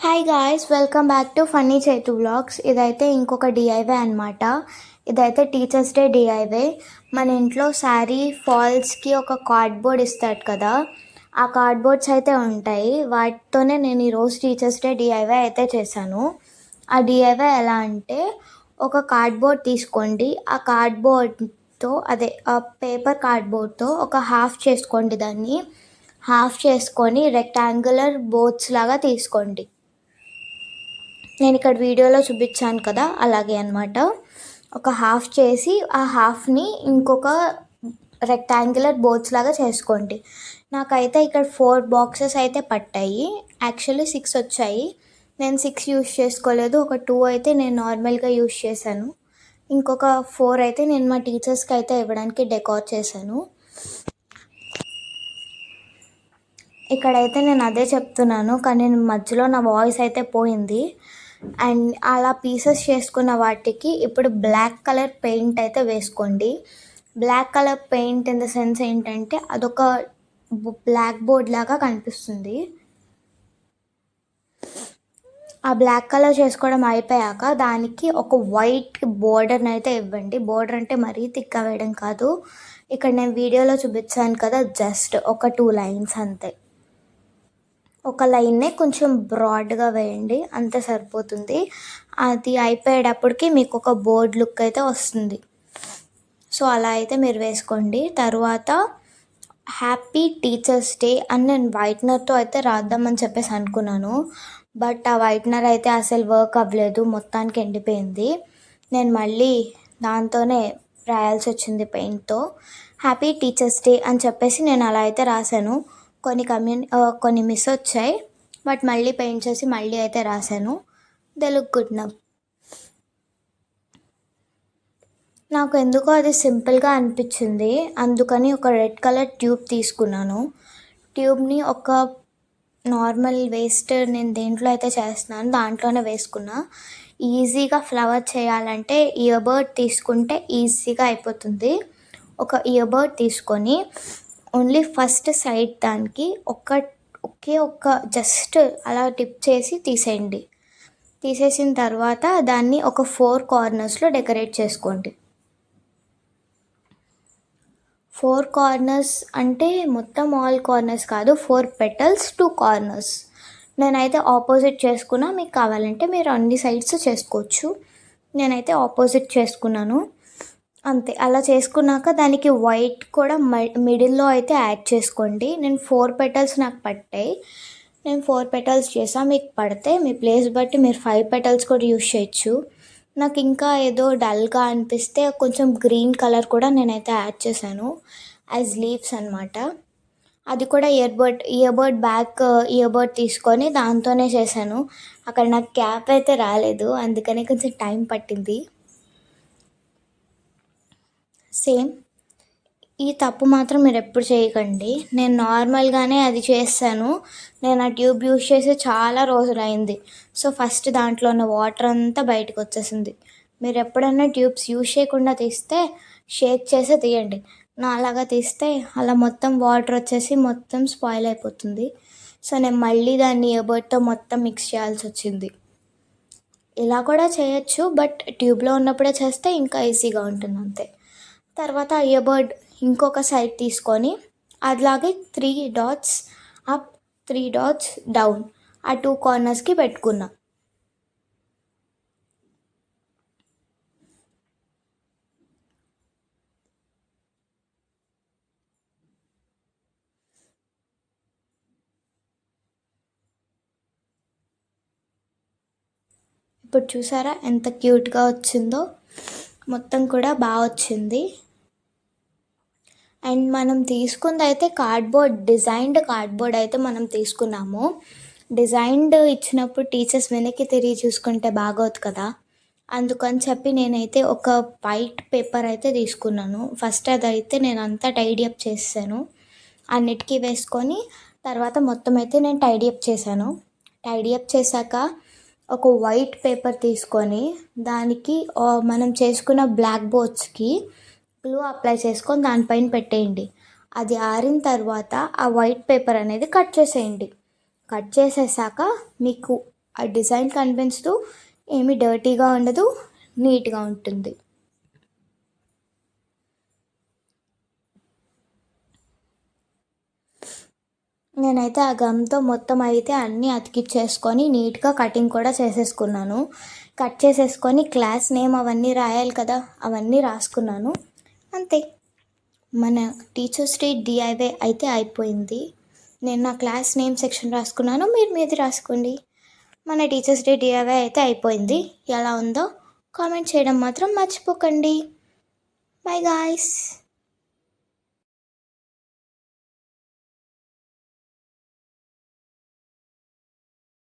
Hi guys, welcome back to funny Chaitu vlogs. ఇదైతే ఇంకొక డిఐవే అనమాట. ఇదైతే టీచర్స్ డే డిఐవే. మన ఇంట్లో శారీ ఫాల్స్కి ఒక కార్డ్బోర్డ్ ఇస్తాడు కదా, ఆ కార్డ్బోర్డ్స్ అయితే ఉంటాయి. వాటితోనే నేను ఈరోజు టీచర్స్ డే డిఐవే అయితే చేశాను. ఆ డిఐవే ఎలా అంటే, ఒక కార్డ్బోర్డ్ తీసుకోండి. ఆ కార్డ్బోర్డ్తో ఆ పేపర్ కార్డ్బోర్డ్తో ఒక హాఫ్ చేసుకోండి. దాన్ని హాఫ్ చేసుకొని రెక్టాంగులర్ బోర్డ్స్ లాగా తీసుకోండి. నేను ఇక్కడ వీడియోలో చూపించాను కదా, అలాగే అనమాట. ఒక హాఫ్ చేసి ఆ హాఫ్ని ఇంకొక రెక్టాంగులర్ బోర్డ్స్ లాగా చేసుకోండి. నాకైతే ఇక్కడ 4 బాక్సెస్ అయితే పట్టాయి. యాక్చువల్లీ 6 వచ్చాయి. నేను 6 యూస్ చేసుకోలేదు. ఒక 2 అయితే నేను నార్మల్గా యూస్ చేశాను. ఇంకొక 4 అయితే నేను మా టీచర్స్కి అయితే ఇవ్వడానికి డెకార్ చేశాను. ఇక్కడైతే నేను అదే చెప్తున్నాను, కానీ మధ్యలో నా వాయిస్ అయితే పోయింది. అండ్ అలా పీసెస్ చేసుకున్న వాటికి ఇప్పుడు బ్లాక్ కలర్ పెయింట్ అయితే వేసుకోండి. Black colour paint in the sense ఏంటంటే, అదొక బ్లాక్ బోర్డ్ లాగా కనిపిస్తుంది. ఆ బ్లాక్ కలర్ చేసుకోవడం అయిపోయాక దానికి ఒక వైట్ బోర్డర్ని అయితే ఇవ్వండి. బోర్డర్ అంటే మరీ థిక్గా వేయడం కాదు. ఇక్కడ నేను వీడియోలో చూపించాను కదా, జస్ట్ ఒక 2 లైన్స్ అంతే. ఒక లైన్నే కొంచెం బ్రాడ్గా వేయండి, అంతే సరిపోతుంది. అది అయిపోయేటప్పటికి మీకు ఒక బోర్డ్ లుక్ అయితే వస్తుంది. సో అలా అయితే మీరు వేసుకోండి. తర్వాత హ్యాపీ టీచర్స్ డే అని నేను వైట్నర్తో అయితే రాద్దామని చెప్పేసి అనుకున్నాను. బట్ ఆ వైట్నర్ అయితే అసలు వర్క్ అవ్వలేదు, మొత్తానికి ఎండిపోయింది. నేను మళ్ళీ దాంతోనే రాయాల్సి వచ్చింది పెయింట్తో. హ్యాపీ టీచర్స్ డే అని చెప్పేసి నేను అలా అయితే రాశాను. కొన్ని మిస్ వచ్చాయి, బట్ మళ్ళీ పెయింట్ చేసి మళ్ళీ అయితే రాశాను. They look good now. నాకు ఎందుకో అది సింపుల్గా అనిపించింది, అందుకని ఒక రెడ్ కలర్ ట్యూబ్ తీసుకున్నాను. ట్యూబ్ని ఒక నార్మల్ వేస్ట్ నేను దేంట్లో అయితే చేస్తున్నాను దాంట్లోనే వేసుకున్నా. ఈజీగా ఫ్లవర్ చేయాలంటే ఇయర్బడ్ తీసుకుంటే ఈజీగా అయిపోతుంది. ఒక ఇయర్బడ్ తీసుకొని ఓన్లీ ఫస్ట్ సైడ్ దానికి ఒకే ఒక్క జస్ట్ అలా టిప్ చేసి తీసేయండి. తీసేసిన తర్వాత దాన్ని ఒక 4 కార్నర్స్లో డెకరేట్ చేసుకోండి. 4 కార్నర్స్ అంటే మొత్తం ఆల్ కార్నర్స్ కాదు, 4 పెటల్స్ 2 కార్నర్స్. నేనైతే ఆపోజిట్ చేసుకున్నా, మీకు కావాలంటే మీరు అన్ని సైడ్స్ చేసుకోవచ్చు. నేనైతే ఆపోజిట్ చేసుకున్నాను అంతే. అలా చేసుకున్నాక దానికి వైట్ కూడా మిడిల్లో అయితే యాడ్ చేసుకోండి. నేను 4 పెటల్స్ నాకు పట్టాయి, నేను 4 పెటల్స్ చేసా. మీకు పడితే మీ ప్లేస్ బట్టి మీరు 5 పెటల్స్ కూడా యూస్ చేయొచ్చు. నాకు ఇంకా ఏదో డల్గా అనిపిస్తే కొంచెం గ్రీన్ కలర్ కూడా నేనైతే యాడ్ చేశాను యాజ్ లీవ్స్ అనమాట. అది కూడా ఇయర్బడ్ బ్యాక్ ఇయర్బడ్ తీసుకొని దాంతోనే చేశాను. అక్కడ నాకు క్యాప్ అయితే రాలేదు, అందుకని కొంచెం టైం పట్టింది. సేమ్ ఈ తప్పు మాత్రం మీరు ఎప్పుడు చేయకండి. నేను నార్మల్గానే అది చేస్తాను. నేను ఆ ట్యూబ్ యూస్ చేసి చాలా రోజులైంది. సో ఫస్ట్ దాంట్లో ఉన్న వాటర్ అంతా బయటకు వచ్చేసింది. మీరు ఎప్పుడైనా ట్యూబ్స్ యూస్ చేయకుండా తీస్తే షేక్ చేసి తీయండి. నా అలాగా తీస్తే అలా మొత్తం వాటర్ వచ్చేసి మొత్తం స్పాయిల్ అయిపోతుంది. సో నేను మళ్ళీ దాన్ని ఇయర్బడ్తో మొత్తం మిక్స్ చేయాల్సి వచ్చింది. ఇలా కూడా చేయొచ్చు, బట్ ట్యూబ్లో ఉన్నప్పుడే చేస్తే ఇంకా ఈజీగా ఉంటుంది అంతే. తర్వాత ఇయర్బడ్ ఇంకొక సైడ్ తీసుకొని అలాగే 3 డాట్స్ అప్ 3 డాట్స్ డౌన్ ఆ 2 కార్నర్స్కి పెట్టుకున్నా. ఇప్పుడు చూసారా ఎంత క్యూట్గా వచ్చిందో, మొత్తం కూడా బాగా వచ్చింది. అండ్ మనం తీసుకుంది అయితే డిజైన్డ్ కార్డ్బోర్డ్ అయితే మనం తీసుకున్నాము. డిజైన్డ్ ఇచ్చినప్పుడు టీచర్స్ వెనక్కి తిరిగి చూసుకుంటే బాగోదు కదా, అందుకని చెప్పి నేనైతే ఒక వైట్ పేపర్ అయితే తీసుకున్నాను. ఫస్ట్ అదైతే నేను అంతా టైడీ అప్ చేసాను, అన్నిటికీ వేసుకొని తర్వాత మొత్తం అయితే నేను టైడీ అప్ చేశాను. టైడీ అప్ చేశాక ఒక వైట్ పేపర్ తీసుకొని దానికి మనం చేసుకున్న బ్లాక్ బోర్డ్స్కి గ్లూ అప్లై చేసుకొని దానిపైన పెట్టేయండి. అది ఆరిన తర్వాత ఆ వైట్ పేపర్ అనేది కట్ చేసేయండి. కట్ చేసేసాక మీకు ఆ డిజైన్ కనిపించదు, ఏమీ డర్టీగా ఉండదు, నీట్గా ఉంటుంది. నేనైతే ఆ గమ్తో మొత్తం అయితే అన్నీ అతికిచ్చేసుకొని నీట్గా కటింగ్ కూడా చేసేసుకున్నాను. కట్ చేసేసుకొని క్లాస్ నేమ్ అవన్నీ రాయాలి కదా, అవన్నీ రాసుకున్నాను. అంతే, మన టీచర్స్ డే డిఐవై అయితే అయిపోయింది. నేను నా క్లాస్ నేమ్ సెక్షన్ రాసుకున్నాను, మీరు మీది రాసుకోండి. మన టీచర్స్ డే డిఐవై అయితే అయిపోయింది. ఎలా ఉందో కామెంట్ చేయడం మాత్రం మర్చిపోకండి. By guys.